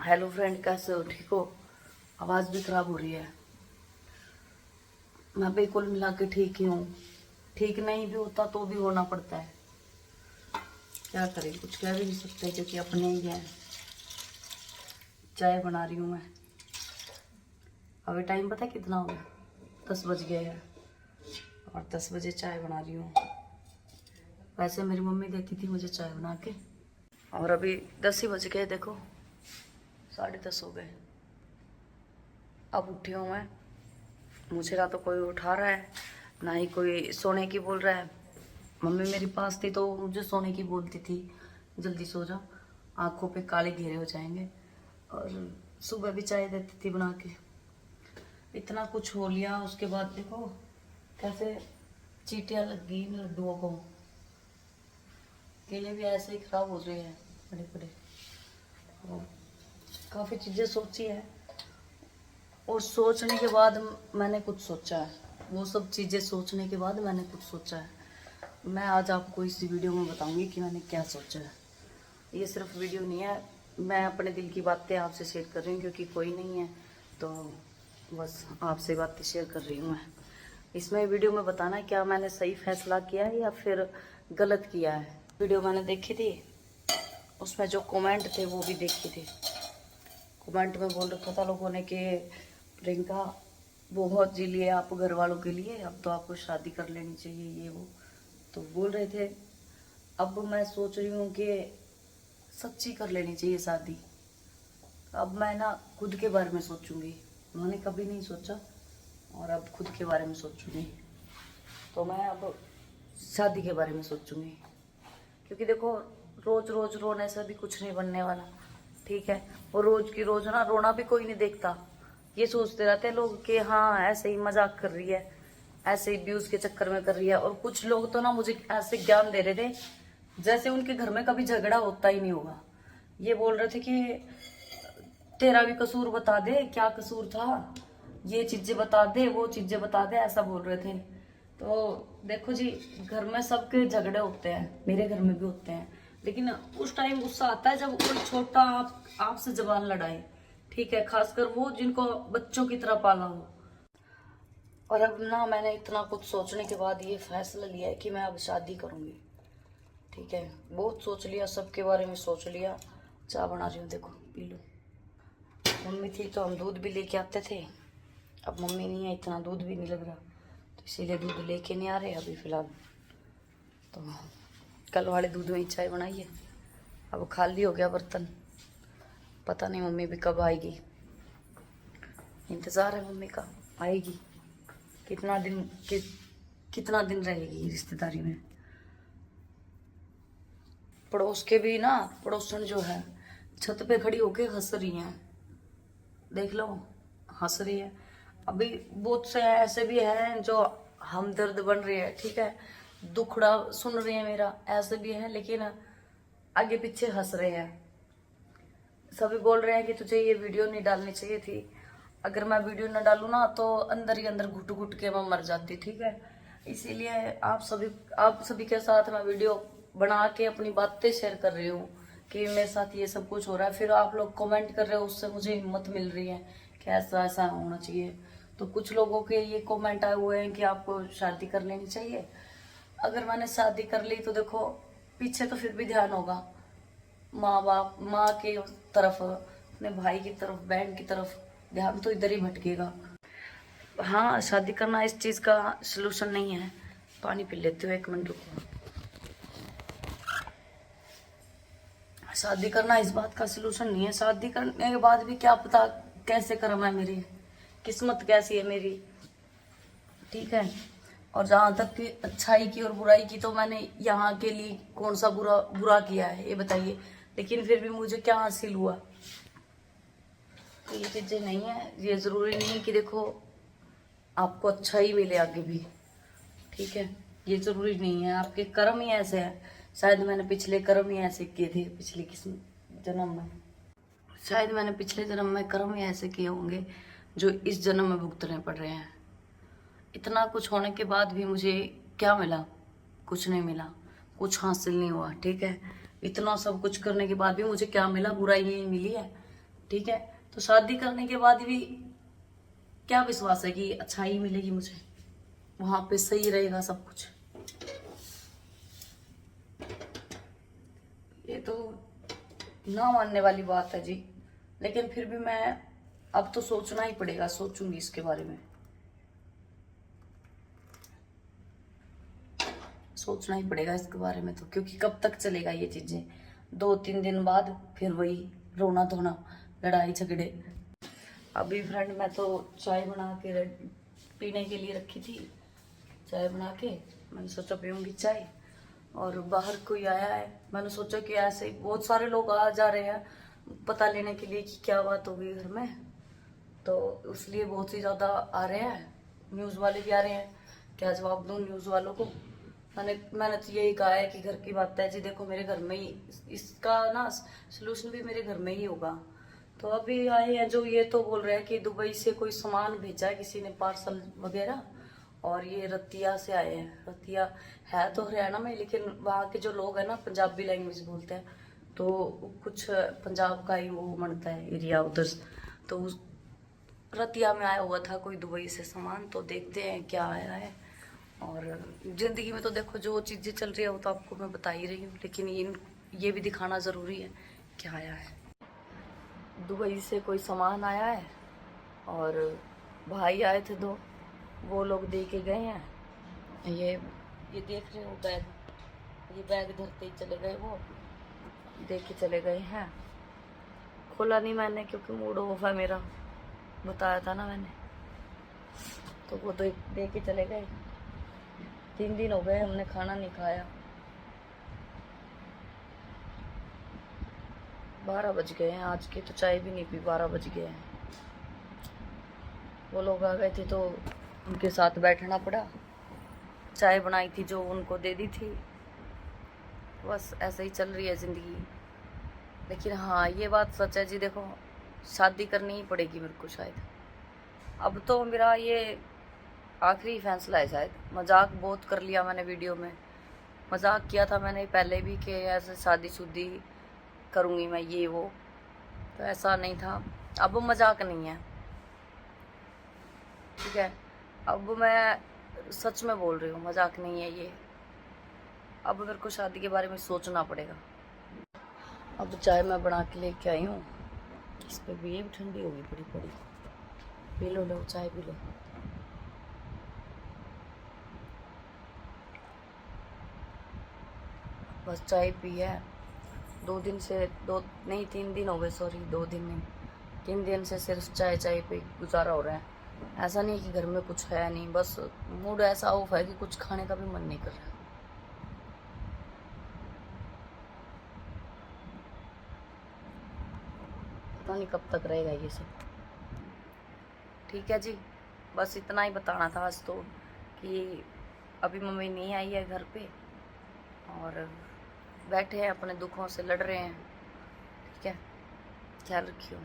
Hello friend, कैसे हो? ठीक हो? आवाज़ भी खराब हो रही है। मैं बिल्कुल मिला के ठीक ही हूँ। ठीक नहीं भी होता तो भी होना पड़ता है। क्या करें, कुछ कह भी नहीं सकते क्योंकि अपने ही हैं। चाय बना रही हूँ मैं। अभी टाइम पता है कितना हो गया? 10 बज गए हैं और 10 बजे चाय बना रही हूँ। वैसे मेरी मम्मी देती थी मुझे चाय बना के, और अभी 10 ही बज गए। देखो 10:30 हो गए। अब उठी हूँ मैं। मुझे ना तो कोई उठा रहा है, ना ही कोई सोने की बोल रहा है। मम्मी मेरे पास थी तो मुझे सोने की बोलती थी, जल्दी सो जा, आंखों पे काले घेरे हो जाएंगे। और सुबह भी चाय देती थी बना के। इतना कुछ हो लिया, उसके बाद देखो कैसे चींटियां लग गई इन लड्डुओं को। केले भी ऐसे ही खराब हो रहे हैं बड़े बड़े। और काफ़ी चीज़ें सोची है, और सोचने के बाद मैंने कुछ सोचा है। वो सब चीज़ें सोचने के बाद मैंने कुछ सोचा है। मैं आज आपको इस वीडियो में बताऊंगी कि मैंने क्या सोचा है। ये सिर्फ वीडियो नहीं है, मैं अपने दिल की बातें आपसे शेयर कर रही हूँ क्योंकि कोई नहीं है, तो बस आपसे बातें शेयर कर रही हूँ मैं। इसमें वीडियो में बताना है क्या मैंने सही फैसला किया है या फिर गलत किया है। वीडियो मैंने देखी थी, उसमें जो कमेंट थे वो भी देखे थे। कमेंट में बोल रखा था लोगों ने कि प्रियंका बहुत जी लिए आप घर वालों के लिए, अब तो आपको शादी कर लेनी चाहिए, ये वो तो बोल रहे थे। अब मैं सोच रही हूँ कि सच्ची कर लेनी चाहिए शादी। अब मैं ना खुद के बारे में सोचूंगी। मैंने कभी नहीं सोचा, और अब खुद के बारे में सोचूंगी। तो मैं अब शादी के बारे में सोचूंगी, क्योंकि देखो रोज रोज रोने से भी कुछ नहीं बनने वाला, ठीक है। और रोज की रोज ना रोना भी कोई नहीं देखता। ये सोचते रहते हैं लोग कि हाँ ऐसे ही मजाक कर रही है, ऐसे ही व्यूज के चक्कर में कर रही है। और कुछ लोग तो ना मुझे ऐसे ज्ञान दे रहे थे जैसे उनके घर में कभी झगड़ा होता ही नहीं होगा। ये बोल रहे थे कि तेरा भी कसूर बता दे, क्या कसूर था, ये चीजें बता दे, वो चीजें बता दे, ऐसा बोल रहे थे। तो देखो जी, घर में सबके झगड़े होते हैं, मेरे घर में भी होते हैं, लेकिन उस टाइम गुस्सा आता है जब कोई छोटा आपसे जबान लड़ाए, ठीक है, खासकर वो जिनको बच्चों की तरह पाला हो। और अब ना मैंने इतना कुछ सोचने के बाद ये फैसला लिया है कि मैं अब शादी करूंगी, ठीक है। बहुत सोच लिया, सबके बारे में सोच लिया। चाय बना रही हूँ, देखो पी लो। मम्मी थी तो हम दूध भी लेके आते थे, अब मम्मी नहीं है, इतना दूध भी नहीं लग रहा, तो इसीलिए दूध लेके नहीं आ रहे अभी फिलहाल। तो कल वाले दूध में ही चाय बनाई है। अब खाली हो गया बर्तन, पता नहीं मम्मी भी कब आएगी। इंतज़ार है मम्मी का, आएगी। कितना दिन कितना दिन रहेगी रिश्तेदारी में। पड़ोस के भी ना, पड़ोसन जो है छत पे खड़ी होके हंस रही हैं, देख लो, हंस रही है। अभी बहुत से ऐसे भी हैं जो हमदर्द बन रहे हैं, ठीक है, दुखड़ा सुन रहे हैं मेरा, ऐसे भी हैं, लेकिन आगे पीछे हंस रहे हैं। सभी बोल रहे हैं कि तुझे ये वीडियो नहीं डालनी चाहिए थी। अगर मैं वीडियो न डालूं ना तो अंदर ही अंदर घुट घुट के मैं मर जाती, ठीक है। इसीलिए आप सभी के साथ मैं वीडियो बना के अपनी बातें शेयर कर रही हूँ कि मेरे साथ ये सब कुछ हो रहा है। फिर आप लोग कमेंट कर रहे हो, उससे मुझे हिम्मत मिल रही है कि ऐसा ऐसा होना चाहिए। तो कुछ लोगों के ये कमेंट आए हुए हैं कि आपको शादी कर लेनी चाहिए। अगर मैंने शादी कर ली तो देखो पीछे तो फिर भी ध्यान होगा, माँ बाप, माँ की तरफ, अपने भाई की तरफ, बहन की तरफ, ध्यान तो इधर ही भटकेगा। हाँ, शादी करना इस चीज़ का सलूशन नहीं है। पानी पी लेती हूँ, 1 मिनट रुको। शादी करना इस बात का सलूशन नहीं है। शादी करने के बाद भी क्या पता कैसे कर्म है मेरी, किस्मत कैसी है मेरी, ठीक है। और जहाँ तक कि अच्छाई की और बुराई की, तो मैंने यहाँ के लिए कौन सा बुरा बुरा किया है ये बताइए। लेकिन फिर भी मुझे क्या हासिल हुआ? तो ये चीज़ें नहीं है। ये ज़रूरी नहीं है कि देखो आपको अच्छा ही मिले आगे भी, ठीक है। ये ज़रूरी नहीं है, आपके कर्म ही ऐसे हैं। शायद मैंने पिछले कर्म ही ऐसे किए थे, पिछले किस्म जन्म में, शायद मैंने पिछले जन्म में कर्म ही ऐसे किए होंगे जो इस जन्म में भुगतने पड़ रहे हैं। इतना कुछ होने के बाद भी मुझे क्या मिला? कुछ नहीं मिला, कुछ हासिल नहीं हुआ, ठीक है। इतना सब कुछ करने के बाद भी मुझे क्या मिला? बुराई ही मिली है। ठीक है, तो शादी करने के बाद भी क्या विश्वास है कि अच्छाई मिलेगी मुझे, वहां पे सही रहेगा सब कुछ। ये तो ना मानने वाली बात है जी, लेकिन फिर भी मैं अब तो सोचना ही पड़ेगा, सोचूंगी इसके बारे में, सोचना ही पड़ेगा इसके बारे में तो, क्योंकि कब तक चलेगा ये चीजें। 2-3 दिन बाद फिर वही रोना धोना, लड़ाई झगड़े। अभी फ्रेंड मैं तो चाय बना के पीने के लिए रखी थी, चाय बना के मैंने सोचा पीऊंगी चाय, और बाहर कोई आया है, मैंने सोचा कि ऐसे ही बहुत सारे लोग आ जा रहे हैं पता लेने के लिए कि क्या बात होगी घर में, तो इसलिए बहुत ही ज़्यादा आ रहे हैं, न्यूज़ वाले भी आ रहे हैं, क्या जवाब दूँ न्यूज़ वालों को। मैंने तो यही कहा है कि घर की बात है जी, देखो मेरे घर में ही इसका ना सोल्यूशन भी मेरे घर में ही होगा। तो अभी आए हैं जो ये तो बोल रहे हैं कि दुबई से कोई सामान भेजा है किसी ने, पार्सल वगैरह, और ये रतिया से आए हैं। रतिया है तो हरियाणा में, लेकिन वहाँ के जो लोग हैं ना पंजाबी लैंग्वेज बोलते हैं, तो कुछ पंजाब का ही वो मनता है एरिया उधर। तो रतिया में आया हुआ था कोई दुबई से सामान, तो देखते हैं क्या आया है। और ज़िंदगी में तो देखो जो चीज़ें चल रही है वो तो आपको मैं बता ही रही हूँ, लेकिन ये भी दिखाना ज़रूरी है क्या आया है। दुबई से कोई सामान आया है, और भाई आए थे 2, वो लोग दे के गए हैं। ये देख रहे हो बैग, ये बैग धरते ही चले गए, वो दे के चले गए हैं। खोला नहीं मैंने क्योंकि मूड ऑफ है मेरा, बताया था ना मैंने, तो वो दे के चले गए। 3 दिन हो गए हमने खाना नहीं खाया, 12 बज गए हैं आज के, तो चाय भी नहीं पी, 12 बज गए हैं। वो लोग आ गए थे तो उनके साथ बैठना पड़ा, चाय बनाई थी जो उनको दे दी थी, बस ऐसे ही चल रही है ज़िंदगी। लेकिन हाँ ये बात सच है जी, देखो शादी करनी ही पड़ेगी मेरे को शायद, अब तो मेरा ये आखिरी फैसला है शायद। मजाक बहुत कर लिया मैंने वीडियो में, मजाक किया था मैंने पहले भी कि ऐसे शादीशुदी करूँगी मैं ये वो, तो ऐसा नहीं था। अब वो मजाक नहीं है, ठीक है, अब मैं सच में बोल रही हूँ, मजाक नहीं है ये। अब मेरे को शादी के बारे में सोचना पड़ेगा। अब चाय मैं बना के लेके आई हूँ, इस पर भी ये भी ठंडी होगी बड़ी बड़ी, पी लो, लो चाय पी लो। बस चाय पी है, 2 दिन से, 2 नहीं 3 दिन हो गए, सॉरी 2 दिन नहीं, 3 दिन से सिर्फ चाय चाय पे गुजारा हो रहा है। ऐसा नहीं कि घर में कुछ है नहीं, बस मूड ऐसा ऑफ है कि कुछ खाने का भी मन नहीं कर रहा। पता नहीं कब तक रहेगा ये सब। ठीक है जी, बस इतना ही बताना था आज तो, कि अभी मम्मी नहीं आई है घर पे, और बैठे हैं अपने दुखों से लड़ रहे हैं, ठीक है, ख्याल रखियो।